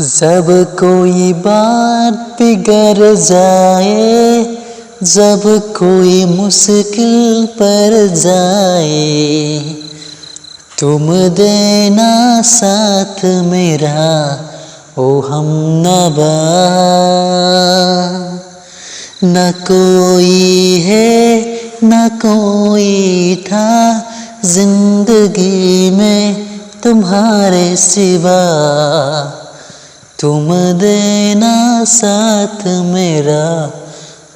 जब कोई बात बिगड़ जाए, जब कोई मुश्किल पर जाए, तुम देना साथ मेरा ओ हमनवा। न कोई है न कोई था जिंदगी में तुम्हारे सिवा, तुम देना साथ मेरा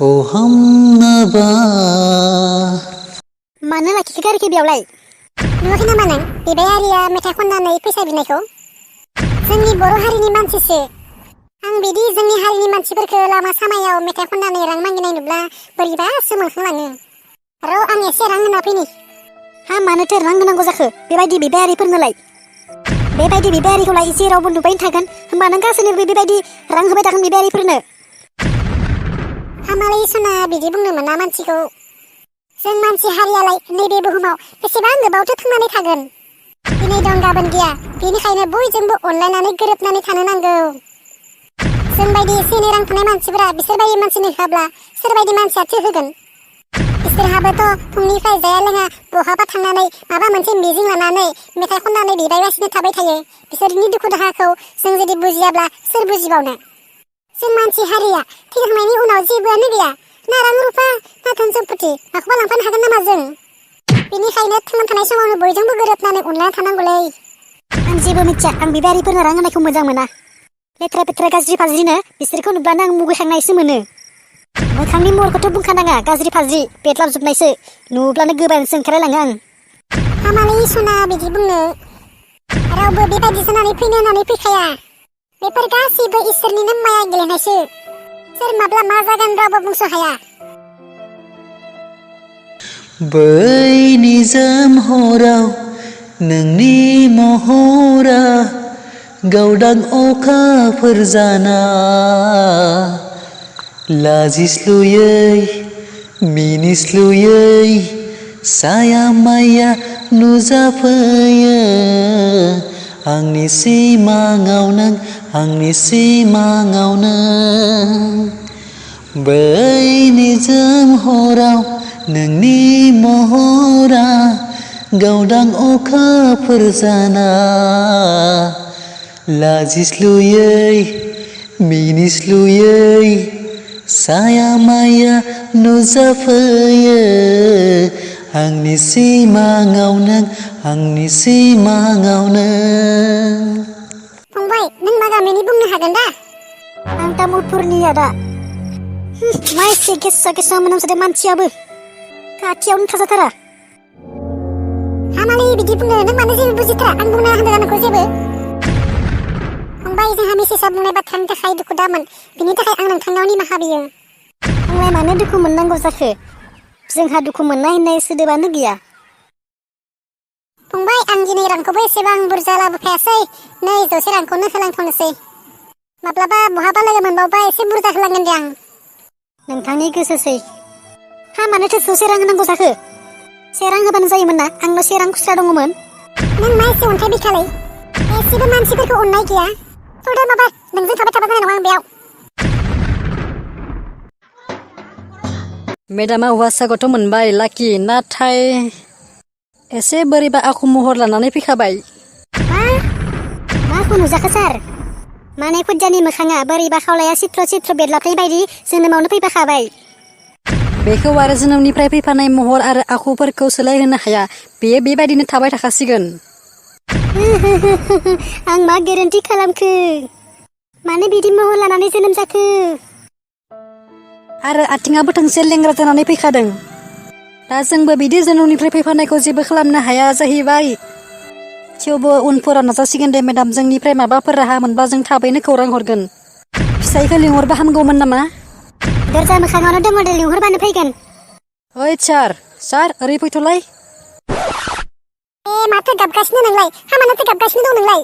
ओ हमनवा। मानो लाखिखो गारिखो बेयावलाय? नुवाखै नामा नों बिबायारिया मेथाइ खननानै फैसा बिनायखौ? जोंनि बर' हारिनि मानसिसो। आं बिदि जोंनि हारिनि मानसिफोरखौ लामा सामायाव मेथाइ खननानै रां मागिनाय नुब्ला बोरैबासो मोनखांलाङो। र' आं एसे रां होना फैनि। हा मानोथो रां होनांगौ जाखो बेबायदि बिबायारिफोरनोलाय? बेबायदि बिबायारिखौलाय जेरावबो नुबाय थागोन, होमबा नों गासैनोबो बेबायदि रां होबाय थागोन बिबायारिफोरनो? हामालै सना बिदि बुंनो मोना मानसिखौ। जों मानसि हारियालाय नैबे बुहुमाव बेसेबां गोबावथो थांनानै थागोन। दिनै दं गाबोन गैया, बेनिखायनो बयजोंबो अनलायनानै गोरोबनानै थानो नांगौ। जोंबायदि एसे एनै रां थानाय मानसिफोरा बिसोरबायदि मानसिनो होआब्ला सोरबायदि मानसियाथो होगोन? बिसोरहाबोथ' फुंनिफ्राय जाया लोङा बहाबा थांनानै माबा मोनसे मिजिं लानानै मेथाइ खननानै बिबायगासिनो थाबाय थायो। बिसोरनि दुखु दाहाखौ जों जुदि बुजियाब्ला सोर बुजिबावनो? जों मानसि हारिया थैखांनायनि उनाव जेबोआनो गैया, ना रां रुफा ना धोन सम्पति, माखौबा लांफानो हागोन नामा जों? बेनिखायनो थांना थानाय समावनो बयजोंबो गोरोबनानै अनलायना थानांगौलै। आं जेबो मिथिया, आं बिबायारिफोरनो रां होनायखौ मोजां मोना। लेथ्रा पेथ्रा गाज्रि फाज्रिनो बिसोरखौ नुब्लानो आं मुगैखांनायसो मोनो। मोखांनि महरखौथ' बुंखानाङा, गाज्रि फाज्रि बेदलाबजोबनायसो, नुब्लानो गोबानोसो ओंखारलायलाङो आं। हामालै सना बिदि बुंनो। रावबो बेबायदि जानानै फैनो होननानै फैखाया। बेफोर गासैबो इसोरनिनो माया गेलेनायसो। सोर माब्ला मा जागोन रावबो बुंस' हाया। बै निजोम हराव नोंनि महरा गावदां अखाफोर जाना, लाजिस्लुयै मिनिस्लुयै साया माया नुजाफैयो आंनि सिमाङाव नों, आंनि सिमाङाव नों। बै निजोम हराव नोंनि महरा गावदां अखाफोर जाना, लाजिस्लुयै मिनिस्लुयै साया माया नुजाफैयो आंनि सिमाङाव नों, आंनि सिमाङाव नों। फंबाय नों मा गामिनि बुंनो हागोन दा? आं तामुलपुरनि आदा। मा एसे गेसा गेसा मोनामसोदों मानसियाबो, खाथियावनो थाजाथारा। हामालै बिदि बुंनो, नों मानो जेबो बुजिथारा? आं बुंना होनो नोंखौ जेबो। फंबाय जोंहा मिसेसा बुंनाय बाथ्रानि थाखाय दुखु दामोन, बिनि थाखाय आं नोंथांनाव निमाहा बियो। आंलाय मानो दुखु मोननांगौ जाखो? जोंहा दुखु मोननाय होननाय सोदोबानो गैया। फंबाय आं दिनै रांखौबो एसेबां बुरजा लाबोखायासै, नै 100 रांखौनो होलांथ'नोसै। माब्लाबा बहाबा लोगो मोनबावबा एसे बुरजा होलांगोन दे आं। नोंथांनि गोसोसै। हा मानोथो 100 रां होनांगौ जाखो? 1 रां होबानो जायोमोन ना, आंनाव 1 रां खुस्रा दङमोन। नों मा एसे अन्थाइ बिखालै? एसेबो मानसिफोरखौ अननाय गैया। थौदो माबा, नोंजों थाबाय थाबा जानाय नङा आं बेयाव। मेडामा हौवासा गथ' मोनबाय लाखि, नाथाय एसे बोरैबा आखु महर लानानै फैखाबाय। मा आखु नुजाखो सार? माने खुदियानि मोखाङा बोरैबा खावलाया सिथ्र सिथ्र बेरलाबनाय बायदि जोनोमावनो फैफाखाबाय। बेखौ आरो जोनोमनिफ्राय फैफानाय महर आरो आखुफोरखौ सोलायहोनो हाया, बेयो बेबायदिनो थाबाय थाखासिगोन। आं मा गोरोन्थि खालामखो? मानो बिदि महर लानानै जोनोम जाखो? आरो आथिङाबो थोंसे लेंग्रा जानानै फैखादों। दा जोंबो बिदि जोनोमनिफ्राय फैफानायखौ जेबो खालामनो हाया जाहैबाय। थेवबो उनफोराव नाजासिगोन दे मेडाम, जोंनिफ्राय माबाफोर राहा मोनबा जों थाबैनो खौरां हरगोन। फिसाइखौ लिंहरबा हामगौमोन नामा? दरजा मोखाङावनो दङ दे, लिंहरबानो फैगोन। ओइ सार ओरै फैथ'लाय। माथो गाबगासिनो नोंलाय? मानोथो गाबगासिनो दं नोंलाय?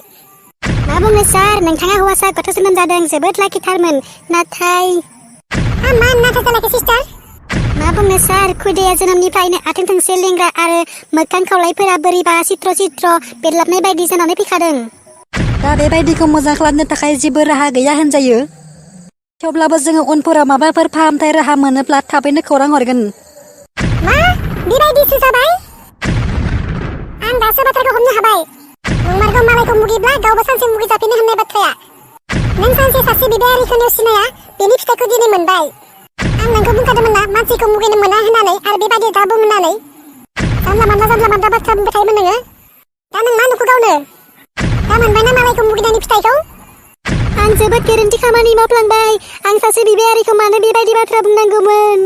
मा बुंनो सार, नोंथाङा हौवासा गथ' जोनोम जादों, जोबोद लाखिथारमोन। नाथाय मा नाथाय जालायखो सिस्टार? मा बुंनो सार, खुदिया जोनोमनिफ्रायनो आथिं थोंसे लेंग्रा आरो मोखां खावलायफोरा बोरैबा सिथ्र सिथ्र बेरलाबनाय बायदि जानानै फैखादों। दा बेबायदिखौ मोजां खालामनो थाखाय जेबो राहा गैया होनजायो। थेवब्लाबो जोङो उनफोराव माबाफोर फाहामथाय राहा मोनोब्ला थाबैनो खौरां हरगोन। मा बेबायदिसो जाबाय? आं दासो बाथ्राखौ हमनो हाबाय। नंमारगौ मालायखौ मुगैब्ला गावबो सानसे मुगैजाफिनो होननाय बाथ्राया। नों सानसे सासे बिबायारिखौ नेवसिनाया बेनि फिथाइखौ दिनै मोनबाय। आं नोंखौ बुंखादोंमोन ना मानसिखौ मुगैनो मोना होननानै आरो बेबायदि दा बुं होननानै। जानला मानला बाथ्रा बुंबाय थायोमोन नोङो। दा नों मा नुखो गावनो? दा मोनबायना मालायखौ मुगैनायनि फिथाइखौ? आं जोबोद गोरोन्थि खामानि मावफ्लांबाय। आं सासे बिबायारिखौ मानो बेबायदि बाथ्रा बुंनांगौमोन?